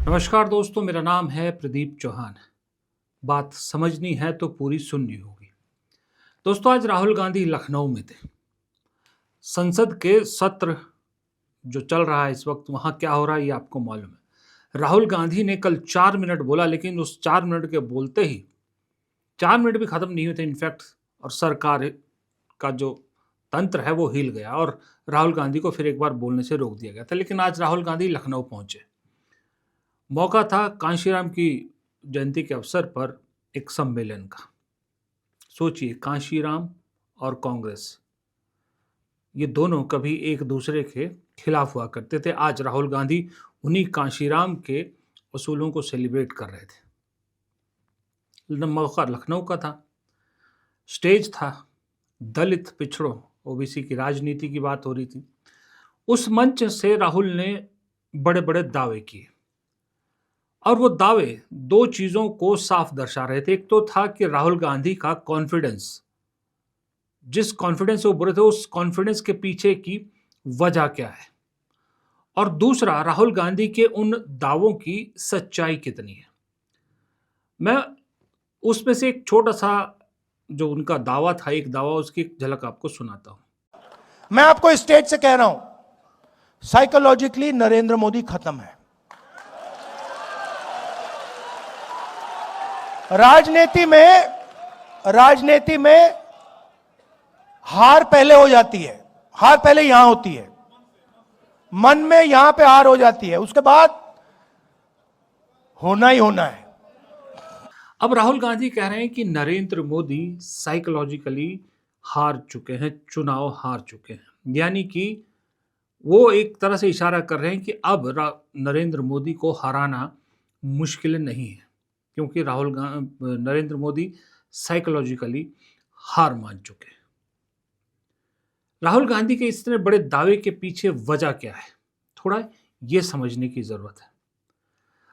नमस्कार दोस्तों, मेरा नाम है प्रदीप चौहान। बात समझनी है तो पूरी सुननी होगी। दोस्तों, आज राहुल गांधी लखनऊ में थे। संसद के सत्र जो चल रहा है इस वक्त, वहां क्या हो रहा है ये आपको मालूम है। राहुल गांधी ने कल 4 मिनट बोला, लेकिन उस 4 मिनट के बोलते ही 4 मिनट भी खत्म नहीं हुए थे इनफैक्ट, और सरकार का जो तंत्र है वो हिल गया और राहुल गांधी को फिर एक बार बोलने से रोक दिया गया था। लेकिन आज राहुल गांधी लखनऊ पहुंचे। मौका था कांशीराम की जयंती के अवसर पर एक सम्मेलन का। सोचिए, कांशीराम और कांग्रेस, ये दोनों कभी एक दूसरे के खिलाफ हुआ करते थे। आज राहुल गांधी उन्हीं कांशीराम के असूलों को सेलिब्रेट कर रहे थे। मौका लखनऊ का था, स्टेज था, दलित पिछड़ों ओबीसी की राजनीति की बात हो रही थी। उस मंच से राहुल ने बड़े बड़े दावे किए, और वो दावे दो चीजों को साफ दर्शा रहे थे। एक तो था कि राहुल गांधी का कॉन्फिडेंस, जिस कॉन्फिडेंस से वो बोले थे, उस कॉन्फिडेंस के पीछे की वजह क्या है, और दूसरा राहुल गांधी के उन दावों की सच्चाई कितनी है। मैं उसमें से एक छोटा सा जो उनका दावा था, एक दावा, उसकी एक झलक आपको सुनाता हूं। मैं आपको स्टेज से कह रहा हूं, साइकोलॉजिकली नरेंद्र मोदी खत्म है। राजनीति में हार पहले हो जाती है, हार पहले यहां होती है, मन में यहां पे हार हो जाती है, उसके बाद होना ही होना है। अब राहुल गांधी कह रहे हैं कि नरेंद्र मोदी साइकोलॉजिकली हार चुके हैं, चुनाव हार चुके हैं। यानी कि वो एक तरह से इशारा कर रहे हैं कि अब नरेंद्र मोदी को हराना मुश्किल नहीं है, क्योंकि नरेंद्र मोदी साइकोलॉजिकली हार मान चुके हैं। राहुल गांधी के इतने बड़े दावे के पीछे वजह क्या है, थोड़ा ये समझने की जरूरत है।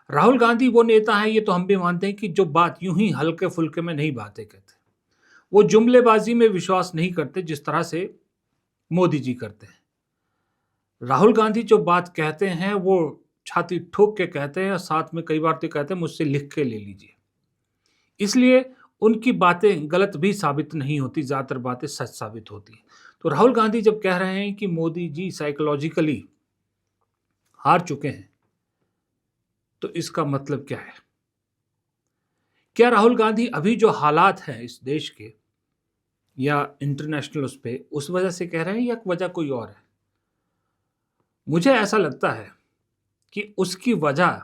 राहुल गांधी वो नेता है, ये तो हम भी मानते हैं, कि जो बात यूं ही हल्के फुल्के में नहीं बातें कहते। वो जुमलेबाजी में विश्वास नहीं करते जिस तरह से मोदी जी करते हैं। राहुल गांधी जो बात कहते हैं वो छाती ठोक के कहते हैं, और साथ में कई बार तो कहते हैं मुझसे लिख के ले लीजिए। इसलिए उनकी बातें गलत भी साबित नहीं होती, ज्यादातर बातें सच साबित होती हैं। तो राहुल गांधी जब कह रहे हैं कि मोदी जी साइकोलॉजिकली हार चुके हैं, तो इसका मतलब क्या है? क्या राहुल गांधी अभी जो हालात हैं इस देश के या इंटरनेशनल उस पे, उस वजह से कह रहे हैं, या वजह कोई और है? मुझे ऐसा लगता है कि उसकी वजह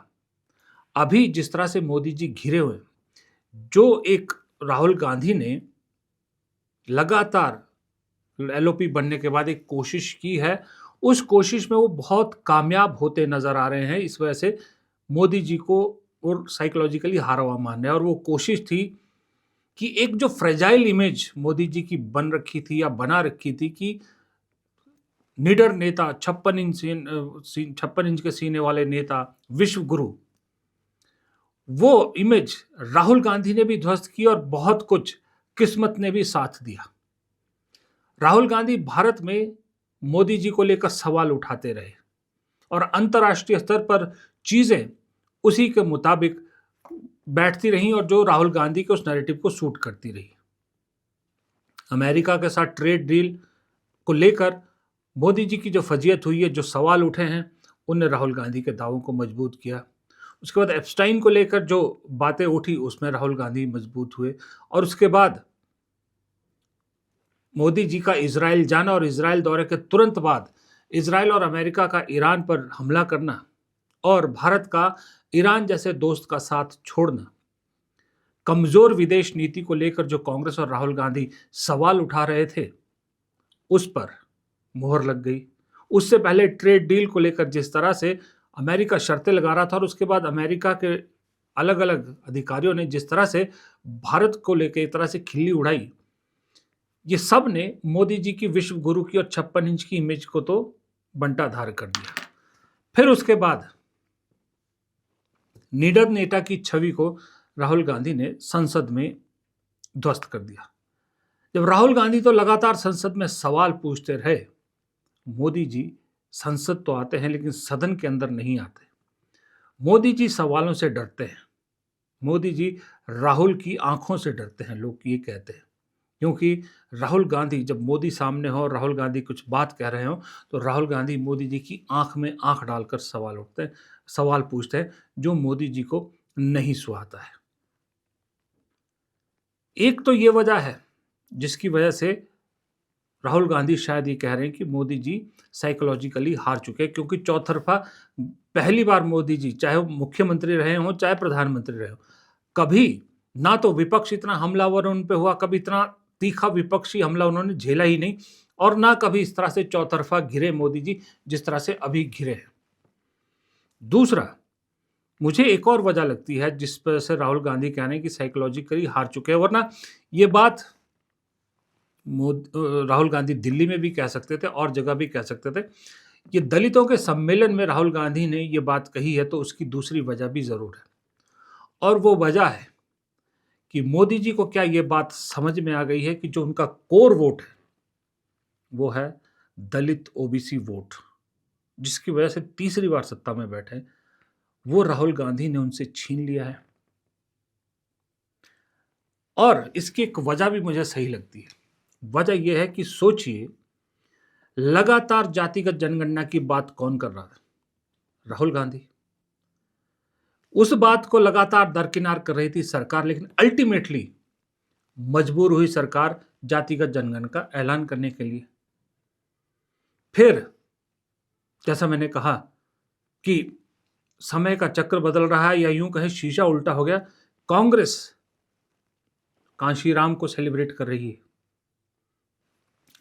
अभी जिस तरह से मोदी जी घिरे हुए, जो एक राहुल गांधी ने लगातार एलओपी बनने के बाद एक कोशिश की है, उस कोशिश में वो बहुत कामयाब होते नजर आ रहे हैं। इस वजह से मोदी जी को और साइकोलॉजिकली हारा हुआ मान रहे हैं। और वो कोशिश थी कि एक जो फ्रेजाइल इमेज मोदी जी की बन रखी थी या बना रखी थी, कि निडर नेता, 56 इंच के सीने वाले नेता, विश्व गुरु, वो इमेज राहुल गांधी ने भी ध्वस्त की, और बहुत कुछ किस्मत ने भी साथ दिया। राहुल गांधी भारत में मोदी जी को लेकर सवाल उठाते रहे, और अंतर्राष्ट्रीय स्तर पर चीजें उसी के मुताबिक बैठती रहीं, और जो राहुल गांधी के उस नैरेटिव को सूट करती रही। अमेरिका के साथ ट्रेड डील को लेकर मोदी जी की जो फजीयत हुई है, जो सवाल उठे हैं, उनने राहुल गांधी के दावों को मजबूत किया। उसके बाद एप्स्टाइन को लेकर जो बातें उठी, उसमें राहुल गांधी मजबूत हुए। और उसके बाद मोदी जी का इजराइल जाना, और इजराइल दौरे के तुरंत बाद इजराइल और अमेरिका का ईरान पर हमला करना, और भारत का ईरान जैसे दोस्त का साथ छोड़ना, कमजोर विदेश नीति को लेकर जो कांग्रेस और राहुल गांधी सवाल उठा रहे थे, उस पर मोहर लग गई। उससे पहले ट्रेड डील को लेकर जिस तरह से अमेरिका शर्तें लगा रहा था, और उसके बाद अमेरिका के अलग अलग अधिकारियों ने जिस तरह से भारत को लेकर एक तरह से खिल्ली उड़ाई, ये सब ने मोदी जी की विश्व गुरु की और 56 इंच की इमेज को तो बंटाधार कर दिया। फिर उसके बाद निडर नेता की छवि को राहुल गांधी ने संसद में ध्वस्त कर दिया। जब राहुल गांधी तो लगातार संसद में सवाल पूछते रहे, मोदी जी संसद तो आते हैं लेकिन सदन के अंदर नहीं आते। मोदी जी सवालों से डरते हैं। मोदी जी राहुल की आंखों से डरते हैं, लोग ये कहते हैं। क्योंकि राहुल गांधी जब मोदी सामने हो और राहुल गांधी कुछ बात कह रहे हो, तो राहुल गांधी मोदी जी की आंख में आंख डालकर सवाल पूछते हैं, जो मोदी जी को नहीं सुहाता है। एक तो ये वजह है जिसकी वजह से राहुल गांधी शायद ये कह रहे हैं कि मोदी जी साइकोलॉजिकली हार चुके हैं, क्योंकि चौतरफा पहली बार मोदी जी, चाहे वो मुख्यमंत्री रहे हों चाहे प्रधानमंत्री रहे हों, कभी ना तो विपक्ष इतना हमलावर उन पे हुआ, कभी इतना तीखा विपक्षी हमला उन्होंने झेला ही नहीं, और ना कभी इस तरह से चौतरफा घिरे मोदी जी जिस तरह से अभी घिरे हैं। दूसरा, मुझे एक और वजह लगती है जिस पर से राहुल गांधी कह रहे हैं कि साइकोलॉजिकली हार चुके हैं, वरना ये बात राहुल गांधी दिल्ली में भी कह सकते थे और जगह भी कह सकते थे। ये दलितों के सम्मेलन में राहुल गांधी ने ये बात कही है, तो उसकी दूसरी वजह भी ज़रूर है, और वो वजह है कि मोदी जी को क्या ये बात समझ में आ गई है कि जो उनका कोर वोट है, वो है दलित ओबीसी वोट, जिसकी वजह से तीसरी बार सत्ता में बैठे, वो राहुल गांधी ने उनसे छीन लिया है। और इसकी एक वजह भी मुझे सही लगती है। वजह यह है कि सोचिए, लगातार जातिगत जनगणना की बात कौन कर रहा है? राहुल गांधी। उस बात को लगातार दरकिनार कर रही थी सरकार, लेकिन अल्टीमेटली मजबूर हुई सरकार जातिगत जनगणना का ऐलान करने के लिए। फिर जैसा मैंने कहा कि समय का चक्र बदल रहा है, या यूं कहें शीशा उल्टा हो गया। कांग्रेस कांशीराम को सेलिब्रेट कर रही है।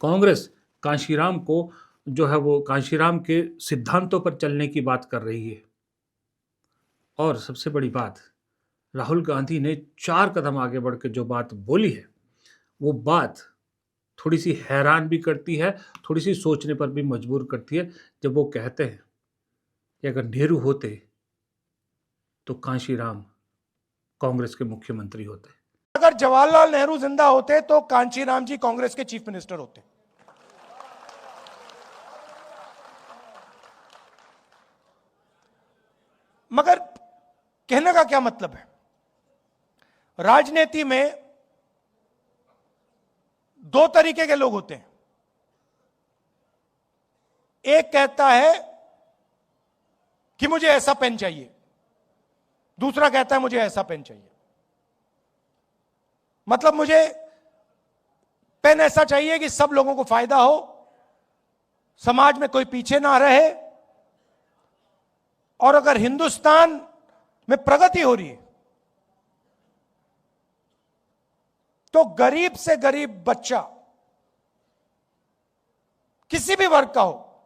कांग्रेस कांशीराम को जो है वो कांशीराम के सिद्धांतों पर चलने की बात कर रही है। और सबसे बड़ी बात, राहुल गांधी ने 4 कदम आगे बढ़ के जो बात बोली है, वो बात थोड़ी सी हैरान भी करती है, थोड़ी सी सोचने पर भी मजबूर करती है, जब वो कहते हैं कि अगर नेहरू होते तो कांशीराम कांग्रेस के मुख्यमंत्री होते। अगर जवाहरलाल नेहरू जिंदा होते तो कांशीराम जी कांग्रेस के चीफ मिनिस्टर होते। मगर कहने का क्या मतलब है? राजनीति में 2 तरीके के लोग होते हैं। एक कहता है कि मुझे ऐसा पेन चाहिए, दूसरा कहता है मुझे ऐसा पेन चाहिए। मतलब मुझे पेन ऐसा चाहिए कि सब लोगों को फायदा हो, समाज में कोई पीछे ना रहे, और अगर हिंदुस्तान में प्रगति हो रही है तो गरीब से गरीब बच्चा किसी भी वर्ग का हो,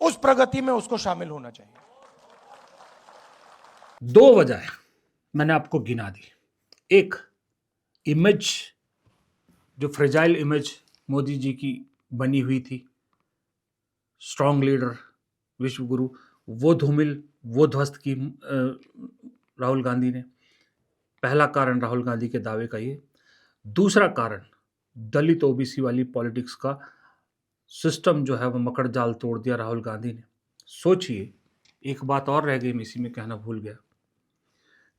उस प्रगति में उसको शामिल होना चाहिए। 2 वजह मैंने आपको गिना दी। एक, इमेज, जो फ्रेजाइल इमेज मोदी जी की बनी हुई थी, स्ट्रॉन्ग लीडर, विश्व गुरु, वो धूमिल, वो ध्वस्त की राहुल गांधी ने। पहला कारण राहुल गांधी के दावे का ये। दूसरा कारण, दलित ओबीसी वाली पॉलिटिक्स का सिस्टम जो है वो मकड़ जाल तोड़ दिया राहुल गांधी ने। सोचिए, एक बात और रह गई, मैं इसी में कहना भूल गया।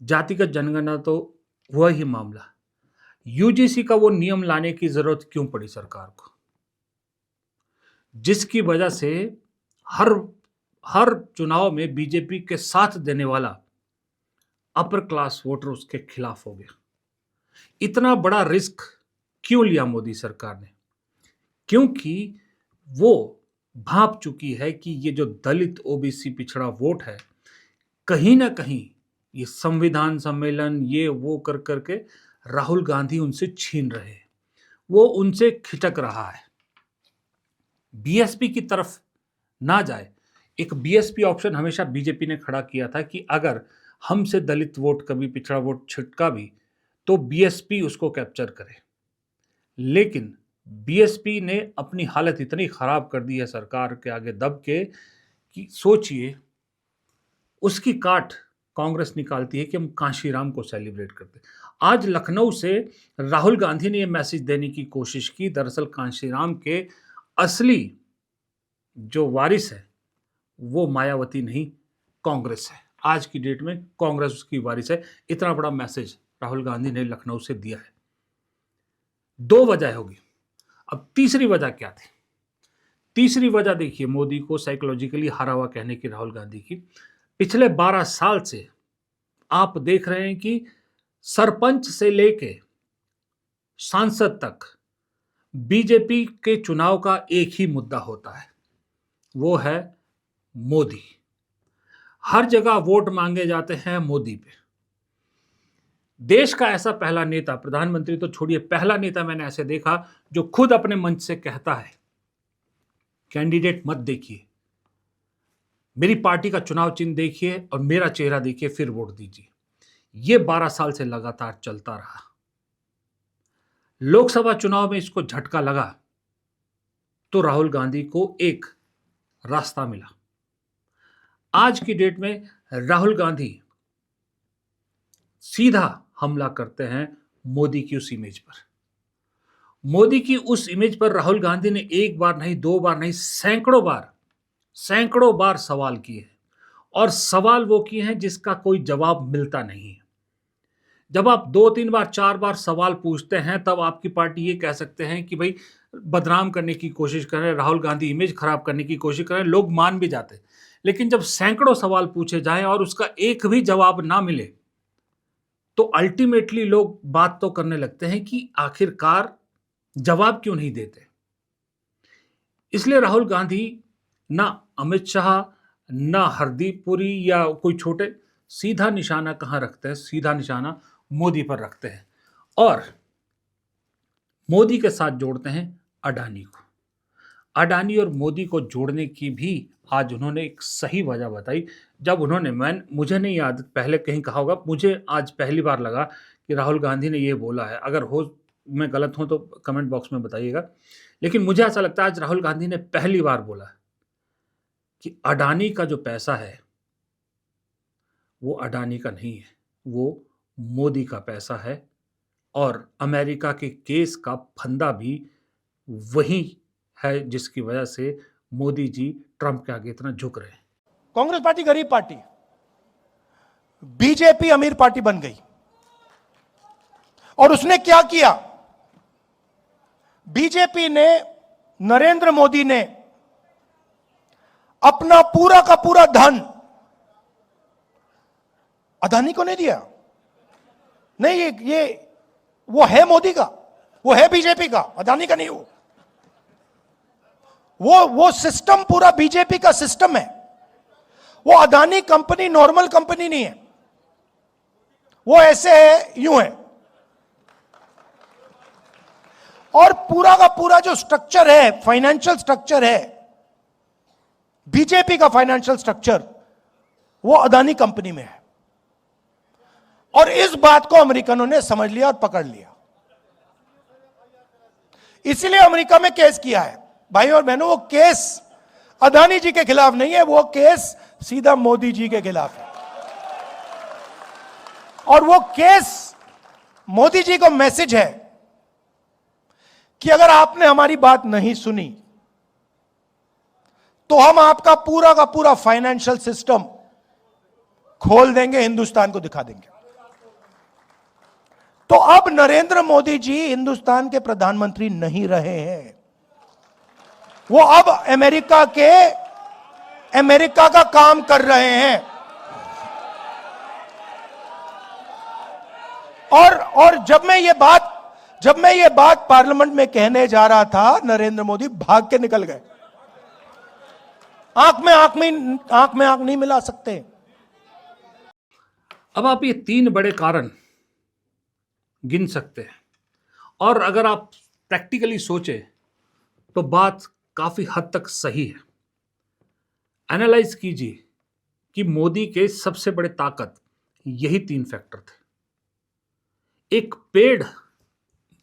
जातिगत जनगणना तो हुआ ही मामला, यूजीसी का वो नियम लाने की जरूरत क्यों पड़ी सरकार को, जिसकी वजह से हर चुनाव में बीजेपी के साथ देने वाला अपर क्लास वोटर उसके खिलाफ हो गया। इतना बड़ा रिस्क क्यों लिया मोदी सरकार ने? क्योंकि वो भांप चुकी है कि ये जो दलित ओबीसी पिछड़ा वोट है, कहीं ना कहीं ये संविधान सम्मेलन ये वो कर करके राहुल गांधी उनसे छीन रहे हैं, वो उनसे खिटक रहा है, बीएसपी की तरफ ना जाए। एक बीएसपी ऑप्शन हमेशा बीजेपी ने खड़ा किया था कि अगर हमसे दलित वोट, कभी पिछड़ा वोट छिटका भी, तो बीएसपी उसको कैप्चर करे। लेकिन बीएसपी ने अपनी हालत इतनी खराब कर दी है सरकार के आगे दब के, कि सोचिए, उसकी काट कांग्रेस निकालती है कि हम कांशीराम को सेलिब्रेट करते। आज लखनऊ से राहुल गांधी ने यह मैसेज देने की कोशिश की, दरअसल कांशीराम के असली जो वारिस है वो मायावती नहीं, कांग्रेस है। आज की डेट में कांग्रेस की वारिस है। इतना बड़ा मैसेज राहुल गांधी ने लखनऊ से दिया है। दो वजह होगी। अब तीसरी वजह क्या थी? तीसरी वजह देखिए, मोदी को साइकोलॉजिकली हारा हुआ कहने की राहुल गांधी की। पिछले 12 साल से आप देख रहे हैं कि सरपंच से लेके सांसद तक बीजेपी के चुनाव का एक ही मुद्दा होता है, वो है मोदी। हर जगह वोट मांगे जाते हैं मोदी पे। देश का ऐसा पहला नेता, प्रधानमंत्री तो छोड़िए, पहला नेता मैंने ऐसे देखा जो खुद अपने मंच से कहता है, कैंडिडेट मत देखिए, मेरी पार्टी का चुनाव चिन्ह देखिए और मेरा चेहरा देखिए, फिर वोट दीजिए। यह 12 साल से लगातार चलता रहा। लोकसभा चुनाव में इसको झटका लगा तो राहुल गांधी को एक रास्ता मिला। आज की डेट में राहुल गांधी सीधा हमला करते हैं मोदी की उस इमेज पर। मोदी की उस इमेज पर राहुल गांधी ने एक बार नहीं, दो बार नहीं, सैकड़ों बार सवाल किए हैं। और सवाल वो किए हैं जिसका कोई जवाब मिलता नहीं है। जब आप 2-3 बार 4 बार सवाल पूछते हैं तब आपकी पार्टी ये कह सकते हैं कि भाई बदनाम करने की कोशिश कर रहे हैं, राहुल गांधी इमेज खराब करने की कोशिश कर रहे हैं, लोग मान भी जाते हैं। लेकिन जब सैकड़ों सवाल पूछे जाएं और उसका एक भी जवाब ना मिले तो अल्टीमेटली लोग बात तो करने लगते हैं कि आखिरकार जवाब क्यों नहीं देते। इसलिए राहुल गांधी ना अमित शाह, ना हरदीप पुरी या कोई छोटे, सीधा निशाना कहां रखते हैं? सीधा निशाना मोदी पर रखते हैं और मोदी के साथ जोड़ते हैं अडानी को। अडानी और मोदी को जोड़ने की भी आज उन्होंने एक सही वजह बताई। जब उन्होंने, मुझे नहीं याद, पहले कहीं कहा होगा, मुझे आज पहली बार लगा कि राहुल गांधी ने ये बोला है। अगर हो, मैं गलत हूं तो कमेंट बॉक्स में बताइएगा। लेकिन मुझे ऐसा लगता है आज राहुल गांधी ने पहली बार बोला है कि अडानी का जो पैसा है वो अडानी का नहीं है, वो मोदी का पैसा है। और अमेरिका के केस का फंदा भी वही है जिसकी वजह से मोदी जी ट्रंप के आगे इतना झुक रहे हैं। कांग्रेस पार्टी गरीब पार्टी, बीजेपी अमीर पार्टी बन गई। और उसने क्या किया? बीजेपी ने, नरेंद्र मोदी ने अपना पूरा का पूरा धन अदानी को नहीं दिया। नहीं, ये वो है मोदी का, वो है बीजेपी का, अदानी का नहीं। वो सिस्टम पूरा बीजेपी का सिस्टम है। वो अदानी कंपनी नॉर्मल कंपनी नहीं है, वो ऐसे है, यूं है। और पूरा का पूरा जो स्ट्रक्चर है, फाइनेंशियल स्ट्रक्चर है बीजेपी का, फाइनेंशियल स्ट्रक्चर वो अदानी कंपनी में है। और इस बात को अमेरिकनों ने समझ लिया और पकड़ लिया। इसलिए अमेरिका में केस किया है। भाई और बहनों, वो केस अदानी जी के खिलाफ नहीं है, वो केस सीधा मोदी जी के खिलाफ है। और वो केस मोदी जी को मैसेज है कि अगर आपने हमारी बात नहीं सुनी तो हम आपका पूरा का पूरा फाइनेंशियल सिस्टम खोल देंगे, हिंदुस्तान को दिखा देंगे। तो अब नरेंद्र मोदी जी हिंदुस्तान के प्रधानमंत्री नहीं रहे हैं, वो अब अमेरिका का काम कर रहे हैं। और जब मैं ये बात पार्लियामेंट में कहने जा रहा था, नरेंद्र मोदी भाग के निकल गए। आंख में आंख नहीं मिला सकते। अब आप ये 3 बड़े कारण गिन सकते हैं और अगर आप प्रैक्टिकली सोचे तो बात काफी हद तक सही है। एनालाइज कीजिए कि मोदी के सबसे बड़े ताकत यही 3 फैक्टर थे। एक पेड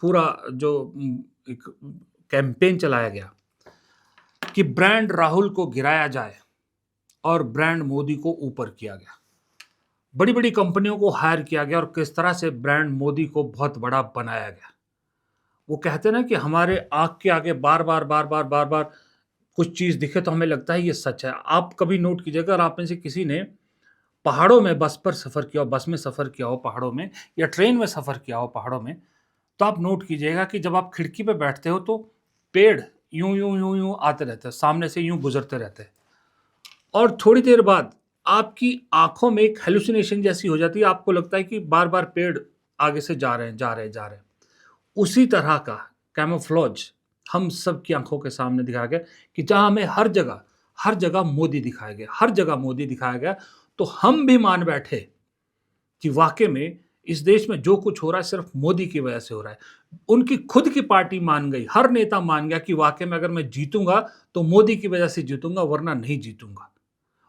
पूरा जो एक कैंपेन चलाया गया कि ब्रांड राहुल को गिराया जाए और ब्रांड मोदी को ऊपर किया गया। बड़ी बड़ी कंपनियों को हायर किया गया और किस तरह से ब्रांड मोदी को बहुत बड़ा बनाया गया। वो कहते ना कि हमारे आंख के आगे बार बार कुछ चीज दिखे तो हमें लगता है ये सच है। आप कभी नोट कीजिएगा, अगर आप में से किसी ने पहाड़ों में बस पर सफ़र किया हो, बस में सफ़र किया हो पहाड़ों में, या ट्रेन में सफ़र किया हो पहाड़ों में, तो आप नोट कीजिएगा कि जब आप खिड़की पे बैठते हो तो पेड़ यूं यूं यूं यूं आते रहते हैं, सामने से यूं गुजरते रहते हैं, और थोड़ी देर बाद आपकी आंखों में एक हेलुसिनेशन जैसी हो जाती है, आपको लगता है कि बार बार पेड़ आगे से जा रहे हैं, जा रहे हैं, जा रहे हैं। उसी तरह का कैमोफ्लेज हम सब की आंखों के सामने दिखाया गया कि जहां हमें हर जगह मोदी दिखाया गया, हर जगह मोदी दिखाया गया, तो हम भी मान बैठे कि वाकई में इस देश में जो कुछ हो रहा है सिर्फ मोदी की वजह से हो रहा है। उनकी खुद की पार्टी मान गई, हर नेता मान गया कि वाकई में अगर मैं जीतूंगा तो मोदी की वजह से जीतूंगा, वरना नहीं जीतूंगा।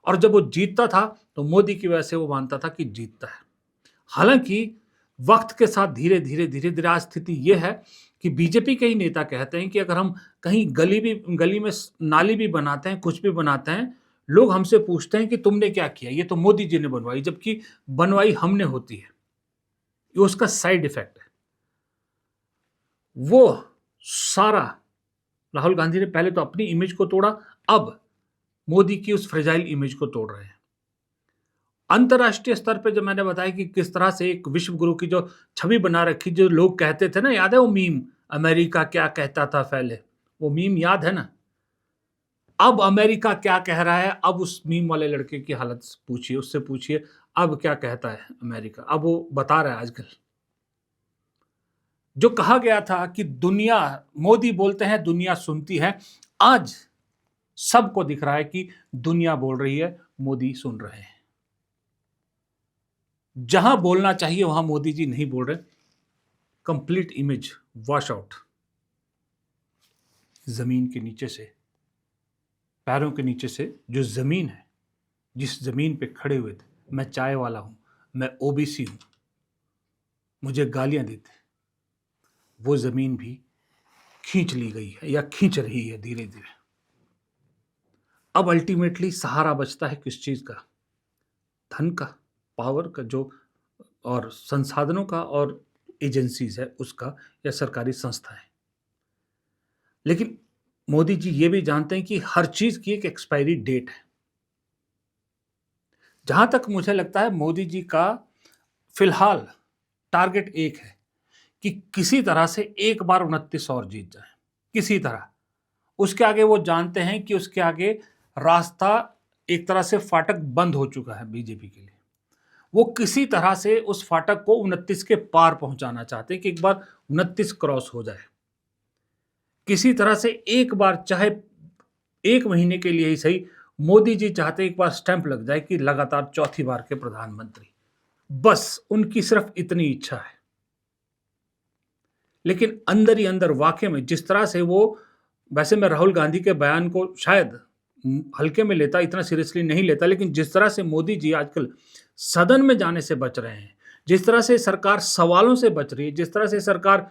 और जब वो जीतता था तो मोदी की वजह से वो मानता था कि जीतता है। हालांकि वक्त के साथ धीरे धीरे धीरे धीरे आज स्थिति ये है कि बीजेपी के ही नेता कहते हैं कि अगर हम कहीं गली में नाली भी बनाते हैं, कुछ भी बनाते हैं, लोग हमसे पूछते हैं कि तुमने क्या किया, ये तो मोदी जी ने बनवाई, जबकि बनवाई हमने होती है। ये उसका साइड इफेक्ट है। वो सारा राहुल गांधी ने पहले तो अपनी इमेज को तोड़ा, अब मोदी की उस फ्रेजाइल इमेज को तोड़ रहे हैं। अंतर्राष्ट्रीय स्तर पे जब मैंने बताया कि किस तरह से एक विश्व गुरु की जो छवि बना रखी, जो लोग कहते थे ना, याद है वो मीम, अमेरिका क्या कहता था पहले, वो मीम याद है ना? अब अमेरिका क्या कह रहा है, अब उस मीम वाले लड़के की हालत पूछिए, उससे पूछिए अब क्या कहता है अमेरिका। अब वो बता रहा है आजकल जो कहा गया था कि दुनिया, मोदी बोलते हैं दुनिया सुनती है, आज सबको दिख रहा है कि दुनिया बोल रही है, मोदी सुन रहे हैं। जहां बोलना चाहिए वहां मोदी जी नहीं बोल रहे। Complete image wash out. जमीन के नीचे से, पैरों के नीचे से जो जमीन है, जिस जमीन पे खड़े हुए थे, मैं चाय वाला हूं, मैं ओबीसी हूं, मुझे गालियां देते, वो जमीन भी खींच ली गई है या खींच रही है धीरे धीरे। अब अल्टीमेटली सहारा बचता है किस चीज का? धन का, पावर का, जो और संसाधनों का, और एजेंसीज है उसका, या सरकारी संस्थाएं। लेकिन मोदी जी ये भी जानते हैं कि हर चीज की एक एक्सपायरी डेट है। जहां तक मुझे लगता है मोदी जी का फिलहाल टारगेट एक है कि किसी तरह से एक बार 29 और जीत जाए, किसी तरह। उसके आगे वो जानते हैं कि उसके आगे रास्ता एक तरह से फाटक बंद हो चुका है बीजेपी के लिए। वो किसी तरह से उस फाटक को 29 के पार पहुंचाना चाहते हैं कि एक बार 29 क्रॉस हो जाए। किसी तरह से एक बार, चाहे एक महीने के लिए ही सही, मोदी जी चाहते एक बार स्टैंप लग जाए कि लगातार चौथी बार के प्रधानमंत्री। बस उनकी सिर्फ इतनी इच्छा है। लेकिन अंदर ही अंदर वाकई में जिस तरह से वो, वैसे मैं राहुल गांधी के बयान को शायद हल्के में लेता, इतना सीरियसली नहीं लेता, लेकिन जिस तरह से मोदी जी आजकल सदन में जाने से बच रहे हैं, जिस तरह से सरकार सवालों से बच रही है, जिस तरह से सरकार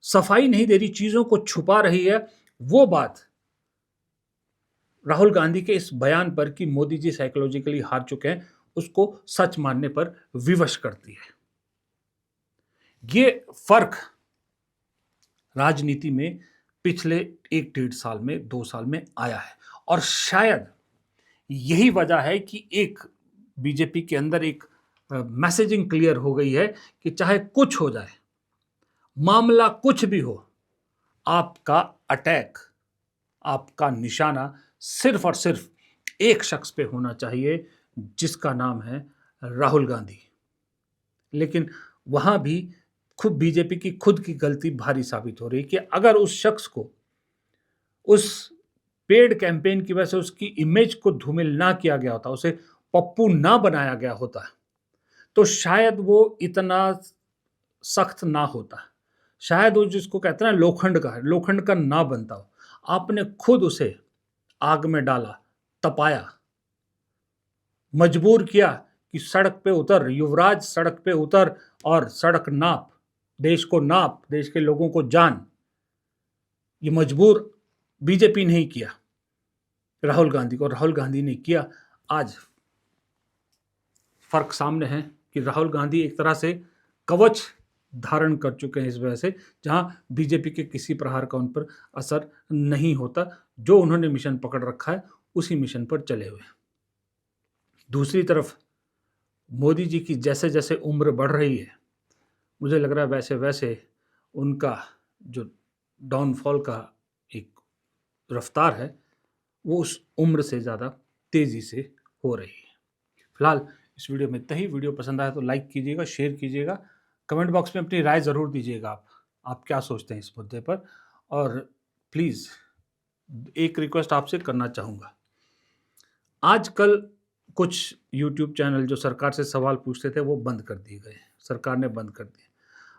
सफाई नहीं दे रही, चीजों को छुपा रही है, वो बात राहुल गांधी के इस बयान पर कि मोदी जी साइकोलॉजिकली हार चुके हैं, उसको सच मानने पर विवश करती है। ये फर्क राजनीति में पिछले 1-1.5 साल में, 2 साल में आया है, और शायद यही वजह है कि एक बीजेपी के अंदर एक मैसेजिंग क्लियर हो गई है कि चाहे कुछ हो जाए, मामला कुछ भी हो, आपका अटैक, आपका निशाना सिर्फ और सिर्फ एक शख्स पे होना चाहिए, जिसका नाम है राहुल गांधी। लेकिन वहां भी खुद बीजेपी की खुद की गलती भारी साबित हो रही कि अगर उस शख्स को उस पेड कैंपेन की वजह से उसकी इमेज को धूमिल ना किया गया होता, उसे पप्पू ना बनाया गया होता, तो शायद वो इतना सख्त ना होता, शायद वो जिसको कहते हैं ना लोखंड का ना बनता हो। आपने खुद उसे आग में डाला, तपाया, मजबूर किया कि सड़क पे उतर युवराज, सड़क पे उतर और सड़क नाप, देश को नाप, देश के लोगों को जान। ये मजबूर बीजेपी नहीं किया राहुल गांधी को, राहुल गांधी ने किया। आज फर्क सामने है कि राहुल गांधी एक तरह से कवच धारण कर चुके हैं इस वजह से, जहां बीजेपी के किसी प्रहार का उन पर असर नहीं होता। जो उन्होंने मिशन पकड़ रखा है उसी मिशन पर चले हुए। दूसरी तरफ मोदी जी की जैसे जैसे उम्र बढ़ रही है, मुझे लग रहा है वैसे वैसे उनका जो डाउनफॉल का एक रफ्तार है, वो उस उम्र से ज़्यादा तेज़ी से हो रही है। फिलहाल इस वीडियो में इतना ही। वीडियो पसंद आया तो लाइक कीजिएगा, शेयर कीजिएगा, कमेंट बॉक्स में अपनी राय ज़रूर दीजिएगा आप क्या सोचते हैं इस मुद्दे पर। और प्लीज़ एक रिक्वेस्ट आपसे करना चाहूँगा, आजकल कुछ यूट्यूब चैनल जो सरकार से सवाल पूछते थे वो बंद कर दिए गए, सरकार ने बंद कर दिए।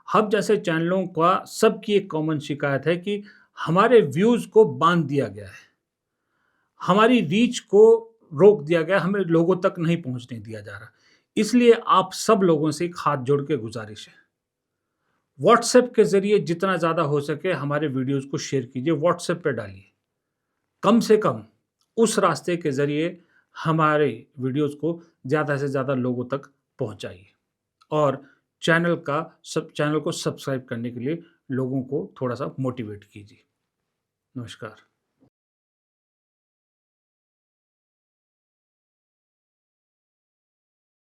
हम जैसे चैनलों का सबकी एक कॉमन शिकायत है कि हमारे व्यूज़ को बांध दिया गया है, हमारी रीच को रोक दिया गया, हमें लोगों तक नहीं पहुंचने दिया जा रहा। इसलिए आप सब लोगों से एक हाथ जोड़ के गुजारिश है, व्हाट्सएप के ज़रिए जितना ज़्यादा हो सके हमारे वीडियोज़ को शेयर कीजिए, व्हाट्सएप पे डालिए। कम से कम उस रास्ते के ज़रिए हमारे वीडियोज़ को ज़्यादा से ज़्यादा लोगों तक पहुंचाइए और चैनल को सब्सक्राइब करने के लिए लोगों को थोड़ा-सा मोटिवेट कीजिए। नमस्कार।